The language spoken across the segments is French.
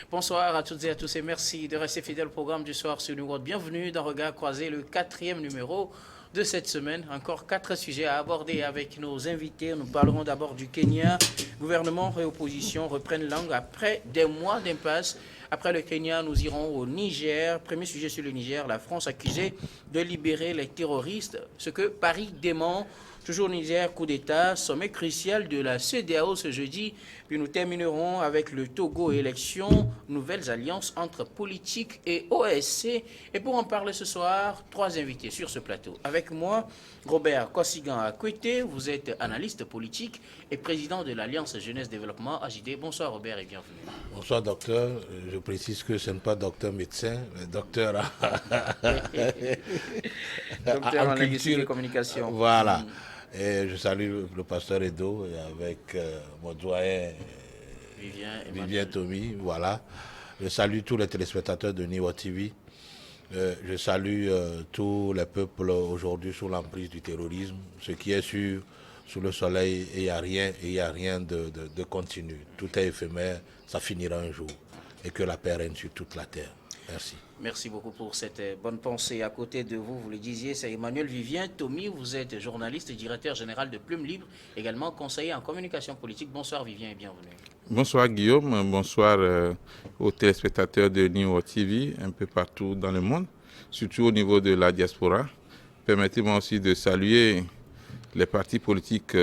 Bonsoir à toutes et à tous et merci de rester fidèles au programme du soir sur New World. Bienvenue dans Regard Croisé, le 4e numéro de cette semaine. Encore 4 sujets à aborder avec nos invités. Nous parlerons d'abord du Kenya. Gouvernement et opposition reprennent langue après des mois d'impasse. Après le Kenya, nous irons au Niger. Premier sujet sur le Niger, la France accusée de libérer les terroristes, ce que Paris dément. Toujours au Niger, coup d'État, sommet crucial de la CEDEAO ce jeudi. Puis nous terminerons avec le Togo élections, nouvelles alliances entre politique et OSC. Et pour en parler ce soir, 3 invités sur ce plateau. Avec moi, Robert Kossigan Akwete, vous êtes analyste politique et président de l'Alliance Jeunesse Développement AJD. Bonsoir Robert et bienvenue. Bonsoir docteur, je précise que ce n'est pas docteur médecin, mais docteur docteur en linguistique et communication. Voilà. Et je salue le pasteur Edo et avec mon doyen Vivien Tomi. Voilà. Je salue tous les téléspectateurs de Niwa TV. Je salue tous les peuples aujourd'hui sous l'emprise du terrorisme. Ce qui est sous le soleil, il n'y a rien de continu. Tout est éphémère, ça finira un jour. Et que la paix règne sur toute la terre. Merci. Merci beaucoup pour cette bonne pensée. À côté de vous, vous le disiez, c'est Emmanuel Vivien Tomi. Vous êtes journaliste et directeur général de Plume Libre, également conseiller en communication politique. Bonsoir Vivien et bienvenue. Bonsoir Guillaume, bonsoir aux téléspectateurs de Niwa TV un peu partout dans le monde, surtout au niveau de la diaspora. Permettez-moi aussi de saluer les partis politiques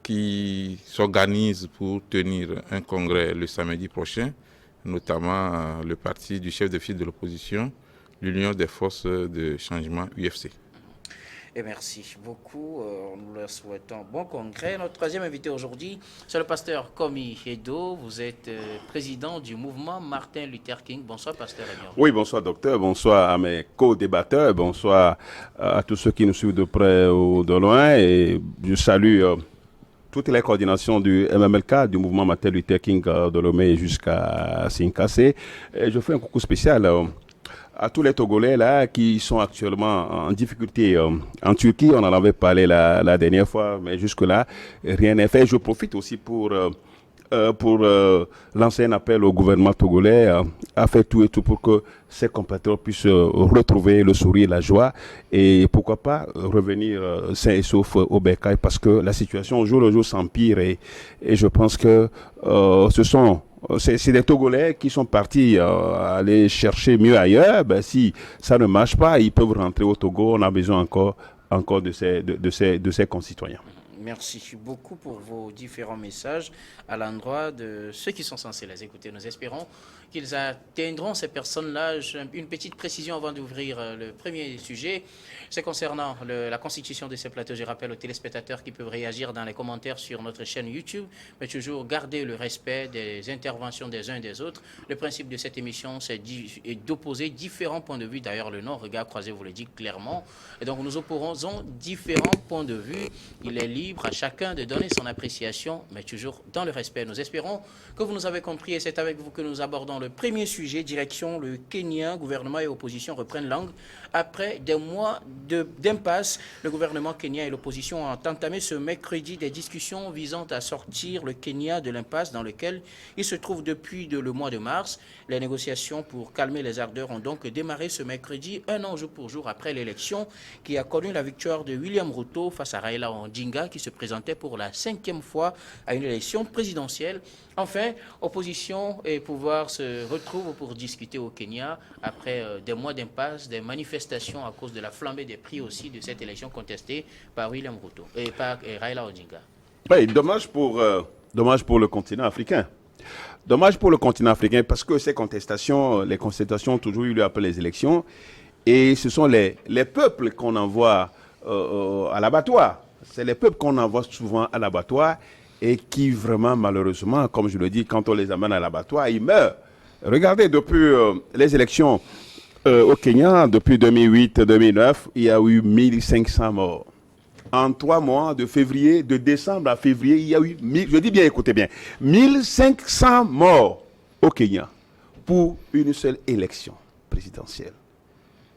qui s'organisent pour tenir un congrès le samedi prochain, notamment le parti du chef de file de l'opposition, l'Union des forces de changement UFC. Et merci beaucoup. Nous leur souhaitons bon congrès. Notre 3e invité aujourd'hui, c'est le pasteur Komi Edo. Vous êtes président du mouvement Martin Luther King. Bonsoir, pasteur. Oui, bonsoir, docteur. Bonsoir à mes co-débatteurs. Bonsoir à tous ceux qui nous suivent de près ou de loin. Et je salue toutes les coordinations du MMLK, du mouvement Martin Luther King de Lomé jusqu'à Sinkassé. Et je fais un coucou spécial à tous les Togolais là qui sont actuellement en difficulté en Turquie. On en avait parlé la dernière fois, mais jusque-là, rien n'est fait. Je profite aussi pour lancer un appel au gouvernement togolais à faire tout et tout pour que ses compatriotes puissent retrouver le sourire, la joie et pourquoi pas revenir sains et saufs au bercail parce que la situation au jour le jour s'empire et je pense que c'est des Togolais qui sont partis aller chercher mieux ailleurs. Ben, si ça ne marche pas, ils peuvent rentrer au Togo. On a besoin encore de ces concitoyens. Merci beaucoup pour vos différents messages à l'endroit de ceux qui sont censés les écouter. Nous espérons qu'ils atteindront ces personnes-là. Une petite précision avant d'ouvrir le premier sujet. C'est concernant la constitution de ces plateaux. Je rappelle aux téléspectateurs qui peuvent réagir dans les commentaires sur notre chaîne YouTube, mais toujours garder le respect des interventions des uns et des autres. Le principe de cette émission, c'est d'opposer différents points de vue. D'ailleurs, le nom Regard Croisé vous le dit clairement. Et donc, nous opposons différents points de vue. Il est libre à chacun de donner son appréciation, mais toujours dans le respect. Nous espérons que vous nous avez compris et c'est avec vous que nous abordons le premier sujet, direction le Kenya. Gouvernement et opposition reprennent langue. Après des mois d'impasse, le gouvernement kenyan et l'opposition ont entamé ce mercredi des discussions visant à sortir le Kenya de l'impasse dans lequel il se trouve depuis le mois de mars. Les négociations pour calmer les ardeurs ont donc démarré ce mercredi, un an jour pour jour après l'élection qui a connu la victoire de William Ruto face à Raila Odinga qui se présentait pour la 5e fois à une élection présidentielle. Enfin, opposition et pouvoir se retrouvent pour discuter au Kenya après des mois d'impasse, des manifestations à cause de la flambée des prix aussi de cette élection contestée par William Ruto et par Raila Odinga. Oui, dommage pour le continent africain. Dommage pour le continent africain parce que les contestations ont toujours eu lieu après les élections et ce sont les peuples qu'on envoie à l'abattoir. C'est les peuples qu'on envoie souvent à l'abattoir et qui vraiment, malheureusement, comme je le dis, quand on les amène à l'abattoir, ils meurent. Regardez, depuis les élections au Kenya, depuis 2008-2009, il y a eu 1500 morts. En 3 mois, de décembre à février, il y a eu, je dis bien, écoutez bien, 1500 morts au Kenya pour une seule élection présidentielle.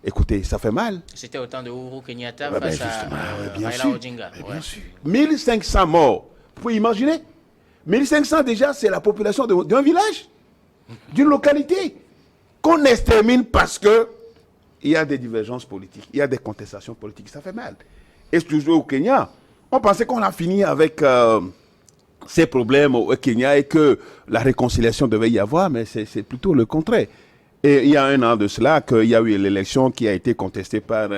Écoutez, ça fait mal. C'était au temps de Uhuru Kenyatta face à Raila Odinga. Bien sûr. 1500 morts. Vous pouvez imaginer 1500 déjà, c'est la population d'un village. d'une localité qu'on extermine parce que il y a des divergences politiques, il y a des contestations politiques, ça fait mal. Et toujours au Kenya, on pensait qu'on a fini avec ces problèmes au Kenya et que la réconciliation devait y avoir, mais c'est plutôt le contraire. Et il y a un an de cela qu'il y a eu l'élection qui a été contestée par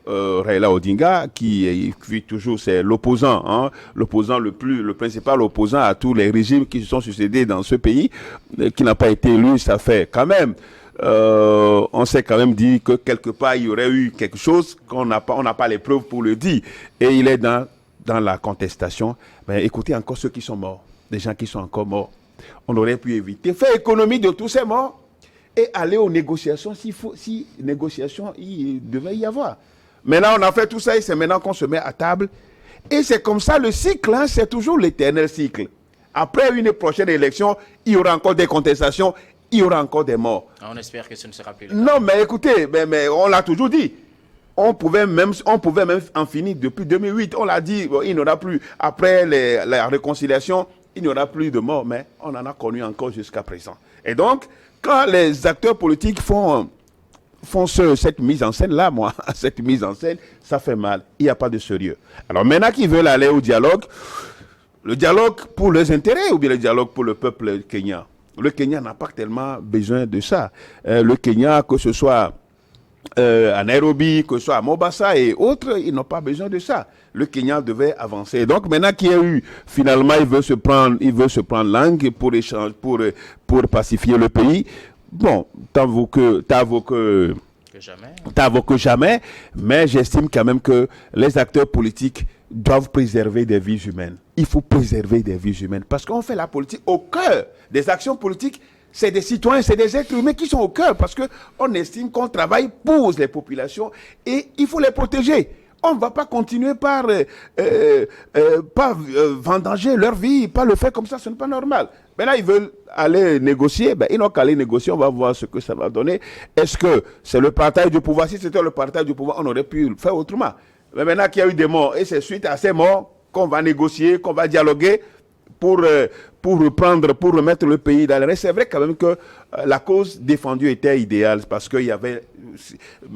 Raila Odinga, qui toujours c'est l'opposant, hein, le principal opposant à tous les régimes qui se sont succédés dans ce pays, qui n'a pas été élu. Ça fait quand même, on s'est quand même dit que quelque part il y aurait eu quelque chose on n'a pas les preuves pour le dire. Et il est dans la contestation. Mais écoutez encore ceux qui sont morts, des gens qui sont encore morts. On aurait pu éviter, faire économie de tous ces morts et aller aux négociations si négociations il devait y avoir. Maintenant, on a fait tout ça et c'est maintenant qu'on se met à table. Et c'est comme ça, le cycle, hein, c'est toujours l'éternel cycle. Après une prochaine élection, il y aura encore des contestations, il y aura encore des morts. On espère que ce ne sera plus le cas. Non, mais écoutez, mais on l'a toujours dit. On pouvait même en finir depuis 2008. On l'a dit, il n'y aura plus. Après la réconciliation, il n'y aura plus de morts. Mais on en a connu encore jusqu'à présent. Et donc, quand les acteurs politiques font cette mise en scène là, cette mise en scène, ça fait mal. Il n'y a pas de sérieux. Alors maintenant qu'ils veulent aller au dialogue, le dialogue pour leurs intérêts ou bien le dialogue pour le peuple kenyan. Le Kenya n'a pas tellement besoin de ça. Le Kenya, que ce soit à Nairobi, que ce soit à Mombasa et autres, ils n'ont pas besoin de ça. Le Kenya devait avancer. Donc maintenant qu'il y a eu, finalement, il veut se prendre langue pour échanger, pour pacifier le pays. Bon, tant vaut que jamais, mais j'estime quand même que les acteurs politiques doivent préserver des vies humaines. Il faut préserver des vies humaines parce qu'on fait la politique au cœur des actions politiques. C'est des citoyens, c'est des êtres humains qui sont au cœur parce qu'on estime qu'on travaille pour les populations et il faut les protéger. On ne va pas continuer par vendanger leur vie, pas le faire comme ça, ce n'est pas normal. Maintenant, ils veulent aller négocier, ils n'ont qu'à aller négocier, on va voir ce que ça va donner. Est-ce que c'est le partage du pouvoir? Si c'était le partage du pouvoir, on aurait pu le faire autrement. Mais maintenant qu'il y a eu des morts, et c'est suite à ces morts qu'on va négocier, qu'on va dialoguer pour remettre le pays dans les. C'est vrai quand même que la cause défendue était idéale parce qu'il y avait.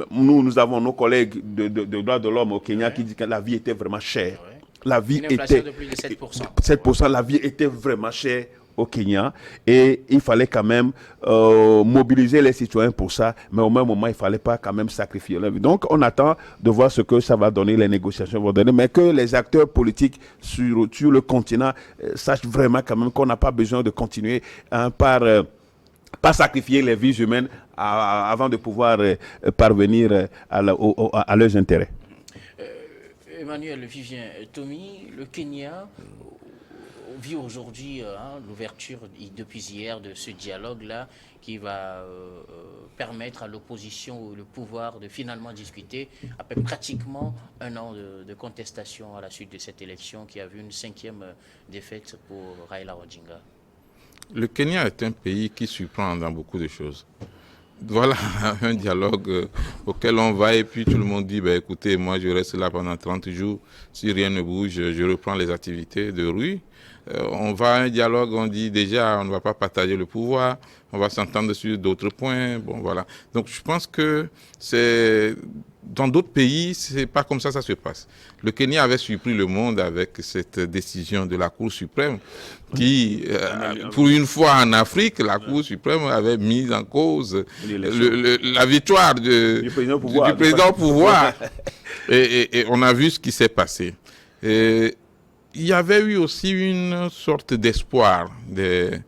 Nous avons nos collègues de droits de l'homme au Kenya qui disent que la vie était vraiment chère. La vie était. De plus de 7%. 7%, la vie était vraiment chère au Kenya et il fallait quand même mobiliser les citoyens pour ça, mais au même moment il fallait pas quand même sacrifier leur vie. Donc on attend de voir ce que ça va donner, les négociations vont donner, mais que les acteurs politiques sur le continent sachent vraiment quand même qu'on n'a pas besoin de continuer par sacrifier les vies humaines avant de pouvoir parvenir à leurs intérêts. Emmanuel Vivien Tomi, le Kenya vit aujourd'hui l'ouverture depuis hier de ce dialogue-là qui va permettre à l'opposition ou le pouvoir de finalement discuter après pratiquement un an de contestation à la suite de cette élection qui a vu une 5e défaite pour Raila Odinga. Le Kenya est un pays qui surprend dans beaucoup de choses. Voilà un dialogue auquel on va et puis tout le monde dit écoutez, moi je reste là pendant 30 jours, si rien ne bouge, je reprends les activités de rue. On va à un dialogue, on dit déjà on ne va pas partager le pouvoir, on va s'entendre sur d'autres points. Bon voilà. Donc je pense que c'est dans d'autres pays, c'est pas comme ça se passe. Le Kenya avait surpris le monde avec cette décision de la Cour suprême qui, pour une fois en Afrique, la Cour suprême avait mis en cause la victoire du président au pouvoir. Et on a vu ce qui s'est passé. Et il y avait eu aussi une sorte d'espoir des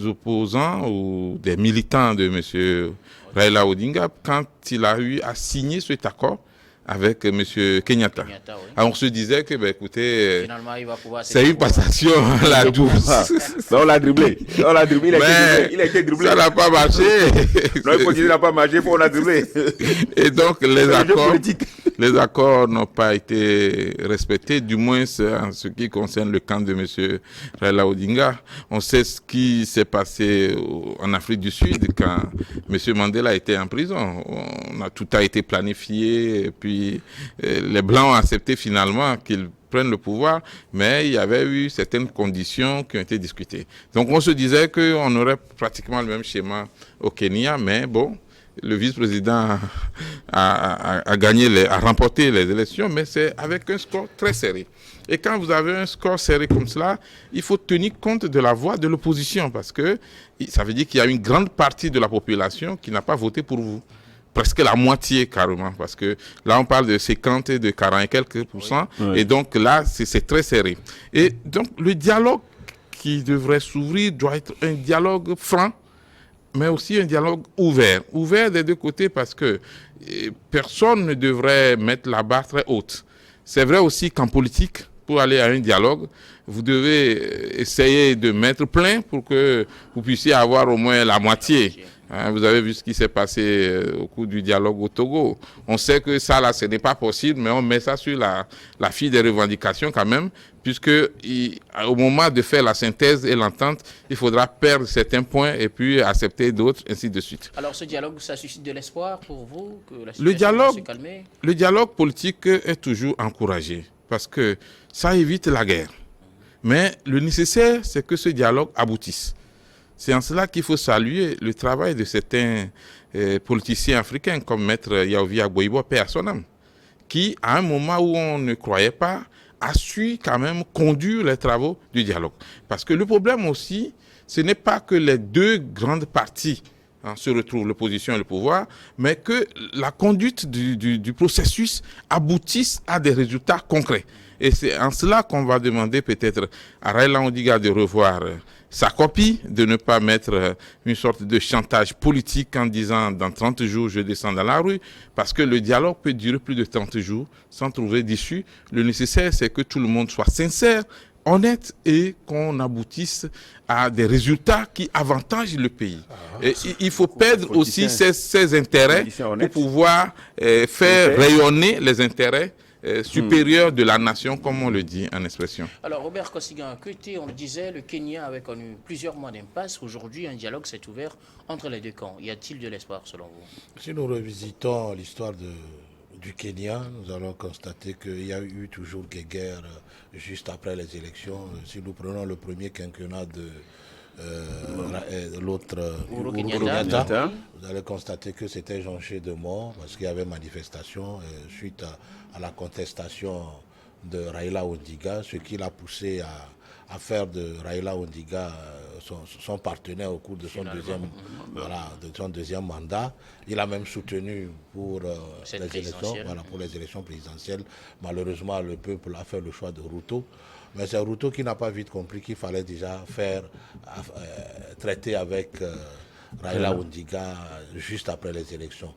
opposants ou des militants de M. Raila Odinga quand il a eu à signer cet accord avec M. Kenyatta. Oui. Alors on se disait que, écoutez, c'est une passation à la douce. On l'a dribblé. Il a été dribblé. Ça n'a pas marché. Non, il faut dire qu'il n'a pas marché, on l'a dribblé. Et donc les accords n'ont pas été respectés, du moins en ce qui concerne le camp de M. Raila Odinga. On sait ce qui s'est passé en Afrique du Sud quand M. Mandela était en prison. Tout a été planifié et puis les Blancs ont accepté finalement qu'il prennent le pouvoir, mais il y avait eu certaines conditions qui ont été discutées. Donc on se disait qu'on aurait pratiquement le même schéma au Kenya, mais bon, le vice-président a gagné, a remporté les élections, mais c'est avec un score très serré. Et quand vous avez un score serré comme cela, il faut tenir compte de la voix de l'opposition, parce que ça veut dire qu'il y a une grande partie de la population qui n'a pas voté pour vous. Presque la moitié carrément, parce que là on parle de 50 et de 40 et quelques %, oui. Et donc là c'est très serré. Et donc le dialogue qui devrait s'ouvrir doit être un dialogue franc, mais aussi un dialogue ouvert. Ouvert des deux côtés, parce que personne ne devrait mettre la barre très haute. C'est vrai aussi qu'en politique, pour aller à un dialogue, vous devez essayer de mettre plein pour que vous puissiez avoir au moins la moitié. Vous avez vu ce qui s'est passé au cours du dialogue au Togo. On sait que ça, là, ce n'est pas possible, mais on met ça sur la file des revendications quand même, puisque au moment de faire la synthèse et l'entente, il faudra perdre certains points et puis accepter d'autres, ainsi de suite. Alors ce dialogue, ça suscite de l'espoir pour vous, que la situation va se calmer? Le dialogue politique est toujours encouragé, parce que ça évite la guerre. Mais le nécessaire, c'est que ce dialogue aboutisse. C'est en cela qu'il faut saluer le travail de certains politiciens africains comme Maître Yaovi Agboibo, paix à son âme, qui, à un moment où on ne croyait pas, a su quand même conduire les travaux du dialogue. Parce que le problème aussi, ce n'est pas que les deux grandes parties se retrouvent, l'opposition et le pouvoir, mais que la conduite du processus aboutisse à des résultats concrets. Et c'est en cela qu'on va demander peut-être à Raila Odinga de revoir sa copie, de ne pas mettre une sorte de chantage politique en disant dans 30 jours je descends dans la rue, parce que le dialogue peut durer plus de 30 jours sans trouver d'issue. Le nécessaire, c'est que tout le monde soit sincère, honnête et qu'on aboutisse à des résultats qui avantagent le pays. Et il faut perdre aussi ses intérêts pour pouvoir faire rayonner les intérêts supérieur de la nation, comme on le dit en expression. Alors, Robert Kosigan, on le disait, le Kenya avait connu plusieurs mois d'impasse. Aujourd'hui, un dialogue s'est ouvert entre les deux camps. Y a-t-il de l'espoir, selon vous? Si nous revisitons l'histoire du Kenya, nous allons constater qu'il y a eu toujours des guerres juste après les élections. Si nous prenons le premier quinquennat de l'autre Uhuru Kenyatta, vous allez constater que c'était jonché de morts parce qu'il y avait manifestation suite à la contestation de Raila Odinga, ce qui l'a poussé à faire de Raila Odinga son partenaire au cours de son deuxième mandat. Il a même soutenu pour les élections présidentielles. Malheureusement, le peuple a fait le choix de Ruto. Mais c'est Ruto qui n'a pas vite compris qu'il fallait déjà traiter avec Raila Odinga juste après les élections.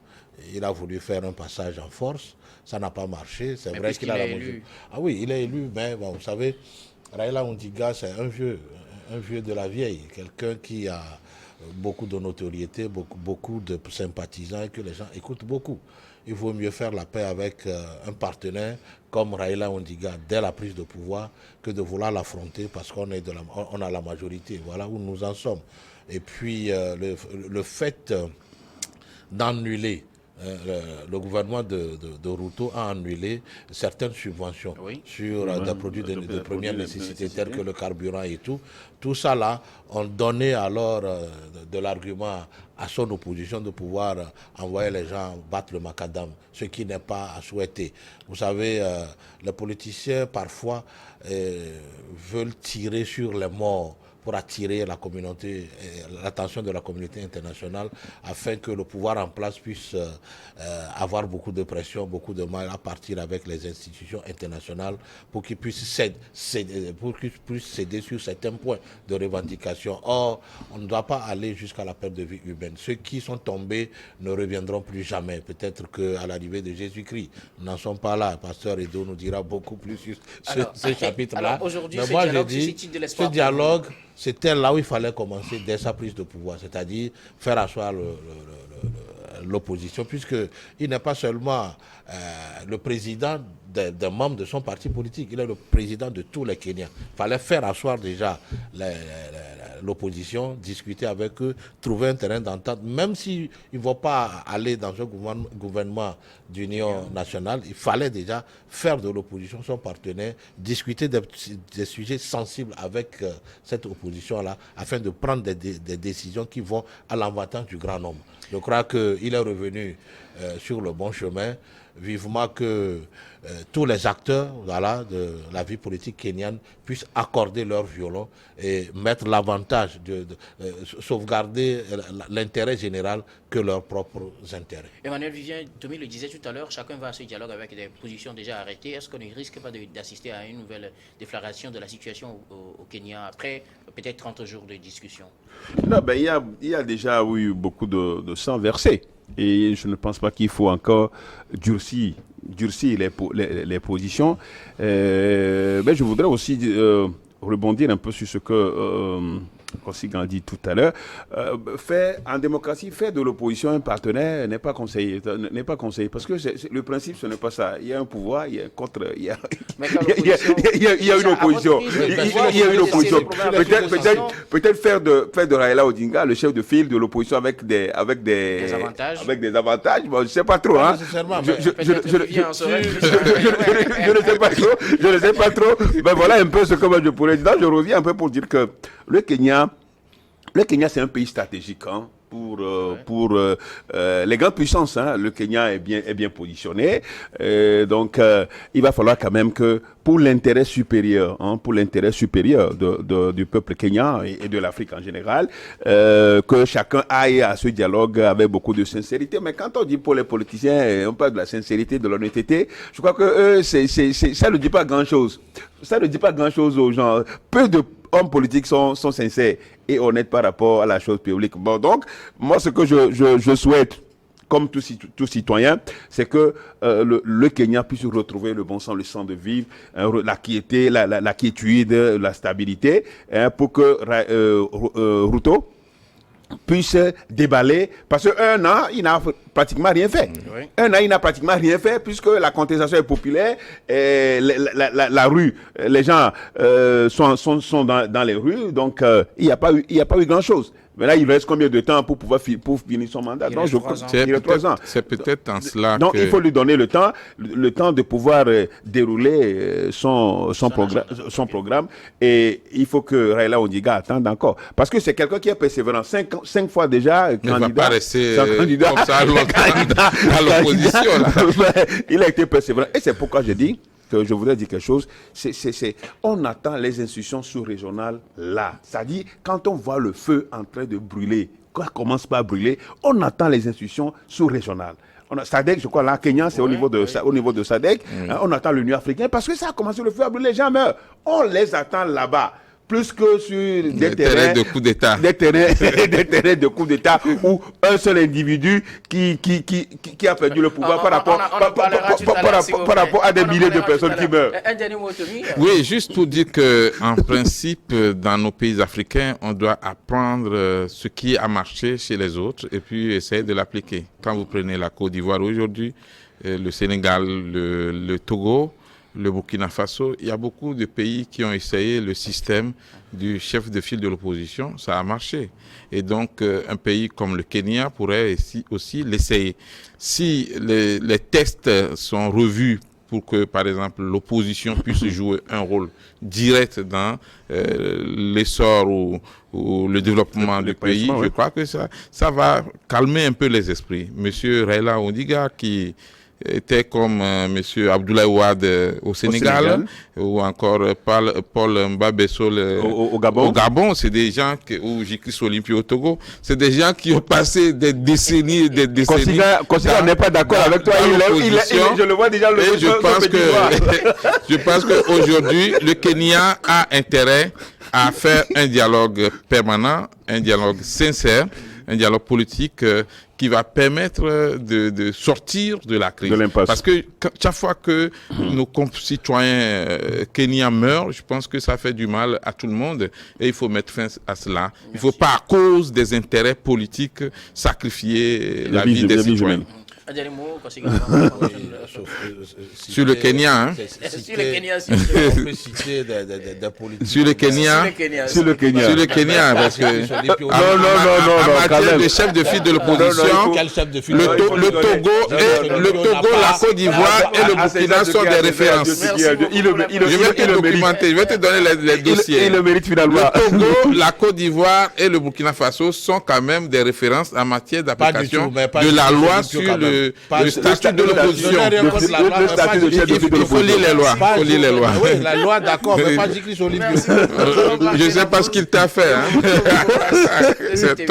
Il a voulu faire un passage en force, ça n'a pas marché. C'est vrai qu'il a la mesure. Ah oui, il est élu, mais bon, vous savez, Raila Odinga, c'est un vieux de la vieille, quelqu'un qui a beaucoup de notoriété, beaucoup de sympathisants et que les gens écoutent beaucoup. Il vaut mieux faire la paix avec un partenaire comme Raila Odinga dès la prise de pouvoir que de vouloir l'affronter parce qu'on a la majorité. Voilà où nous en sommes. Et puis le fait d'annuler, le gouvernement de Ruto a annulé certaines subventions sur des produits de première nécessité tels que le carburant et tout. Tout ça là, on donnait alors de l'argument à son opposition de pouvoir envoyer les gens battre le macadam, ce qui n'est pas à souhaiter. Vous savez, les politiciens parfois veulent tirer sur les morts pour attirer l'attention de la communauté internationale afin que le pouvoir en place puisse avoir beaucoup de pression, beaucoup de mal à partir avec les institutions internationales pour qu'ils puissent céder sur certains points de revendication. Or, on ne doit pas aller jusqu'à la perte de vie humaine. Ceux qui sont tombés ne reviendront plus jamais. Peut-être qu'à l'arrivée de Jésus-Christ, nous n'en sommes pas là. Pasteur Edo nous dira beaucoup plus sur ce chapitre-là. Aujourd'hui, mais moi, je dis, ce dialogue, c'était là où il fallait commencer dès sa prise de pouvoir, c'est-à-dire faire asseoir l'opposition, puisqu'il n'est pas seulement le président des membres de son parti politique, il est le président de tous les Kenyans. Il fallait faire asseoir déjà l'opposition, discuter avec eux, trouver un terrain d'entente, même s'ils ne vont pas aller dans un gouvernement d'union nationale, il fallait déjà faire de l'opposition son partenaire, discuter des sujets sensibles avec cette opposition-là, afin de prendre des décisions qui vont à l'avantage du grand nombre. Je crois qu'il est revenu sur le bon chemin. Vivement que tous les acteurs de la vie politique kenyane puissent accorder leur violon et mettre l'avantage de sauvegarder l'intérêt général que leurs propres intérêts. Emmanuel Vivien Tomi le disait tout à l'heure, chacun va à ce dialogue avec des positions déjà arrêtées. Est-ce qu'on ne risque pas d'assister à une nouvelle déflagration de la situation au Kenya après peut-être 30 jours de discussion? Non, il y a déjà eu beaucoup de sang versé. Et je ne pense pas qu'il faut encore durcir les positions. Mais je voudrais aussi rebondir un peu sur ce que Kosigan dit tout à l'heure. En démocratie, faire de l'opposition un partenaire n'est pas conseillé. Parce que le principe, ce n'est pas ça. Il y a un pouvoir, il y a un contre. Il y a une opposition. Il y a une opposition. Peut-être faire de Raila Odinga le chef de file de l'opposition avec des avantages. Bon, je ne sais pas trop. Hein. Je ne sais pas trop. Ben voilà un peu ce que moi je pourrais dire. Je reviens un peu pour dire que le Kenya, c'est un pays stratégique pour les grandes puissances. Le Kenya est bien positionné. Donc, il va falloir quand même que pour l'intérêt supérieur du peuple kenyan et de l'Afrique en général, que chacun aille à ce dialogue avec beaucoup de sincérité. Mais quand on dit pour les politiciens, on parle de la sincérité, de l'honnêteté, je crois que ça ne dit pas grand-chose. Ça ne dit pas grand-chose aux gens. Peu de hommes politiques sont sincères et honnêtes par rapport à la chose publique. Bon, donc, moi, ce que je souhaite, comme tout citoyen, c'est que le Kenya puisse retrouver le bon sens, le sens de vivre, la quiétude, la stabilité, pour que Ruto puisse déballer, parce qu'un an, il n'a pratiquement rien fait. Oui. Un an, il n'a pratiquement rien fait, puisque la contestation est populaire, et la rue, les gens sont dans les rues, donc il n'y a pas eu grand-chose. Mais là, il reste combien de temps pour finir son mandat? Il reste 3 ans. C'est peut-être en cela donc, il faut lui donner le temps de pouvoir dérouler son programme. Et il faut que Raila Odinga attende encore. Parce que c'est quelqu'un qui est persévérant. 5 fois déjà candidat. Il ne va pas rester comme ça à l'opposition. Il a été persévérant. Et c'est pourquoi je dis que je voudrais dire quelque chose, on attend les institutions sous-régionales là. C'est-à-dire, quand on voit le feu en train de brûler, quand ça commence pas à brûler, on attend les institutions sous-régionales. SADC, je crois, là, Kenya, c'est au niveau de SADC. On attend l'Union africaine parce que ça a commencé, le feu à brûler, les gens meurent. On les attend là-bas. Plus que sur des terrains de coups d'État. Des terrains de coups d'État où un seul individu qui a perdu le pouvoir par rapport à des milliers de personnes qui meurent. Oui, juste pour dire qu'en principe, dans nos pays africains, on doit apprendre ce qui a marché chez les autres et puis essayer de l'appliquer. Quand vous prenez la Côte d'Ivoire aujourd'hui, le Sénégal, le Togo, le Burkina Faso, il y a beaucoup de pays qui ont essayé le système du chef de file de l'opposition, ça a marché. Et donc, un pays comme le Kenya pourrait aussi l'essayer. Si les tests sont revus pour que, par exemple, l'opposition puisse jouer un rôle direct dans l'essor ou le développement du pays, je crois que ça va calmer un peu les esprits. Monsieur Raila Odinga, qui était comme M. Abdoulaye Wade au Sénégal, ou encore Paul Mbabessol au Gabon. C'est des gens ou Jikris Olympi au Togo, c'est des gens qui ont passé des décennies et des décennies. Consiga n'est pas d'accord avec toi, je le vois déjà. Je pense qu'aujourd'hui, le Kenya a intérêt à faire un dialogue permanent, un dialogue sincère, un dialogue politique qui va permettre de sortir de la crise. Parce que chaque fois que nos concitoyens kenyans meurent, je pense que ça fait du mal à tout le monde et il faut mettre fin à cela. Il ne faut pas, à cause des intérêts politiques, sacrifier la vie des citoyens. Un dernier mot, sur le Kenya, hein. Sur le Kenya, on peut citer des politiques. Sur le Kenya. Sur le Kenya. Sur le Kenya, parce que non, en matière de chef de file de l'opposition, le Togo, la Côte d'Ivoire et le Burkina sont des références. Je vais te donner les dossiers. Il le mérite finalement. Le Togo, la Côte d'Ivoire et le Burkina Faso sont quand même des références en matière d'application de la loi sur le statut de l'opposition. Il faut lire les lois. Oui, la loi, d'accord, mais pas Zikri Solibio. Je ne sais pas ce qu'il t'a fait. Hein. C'est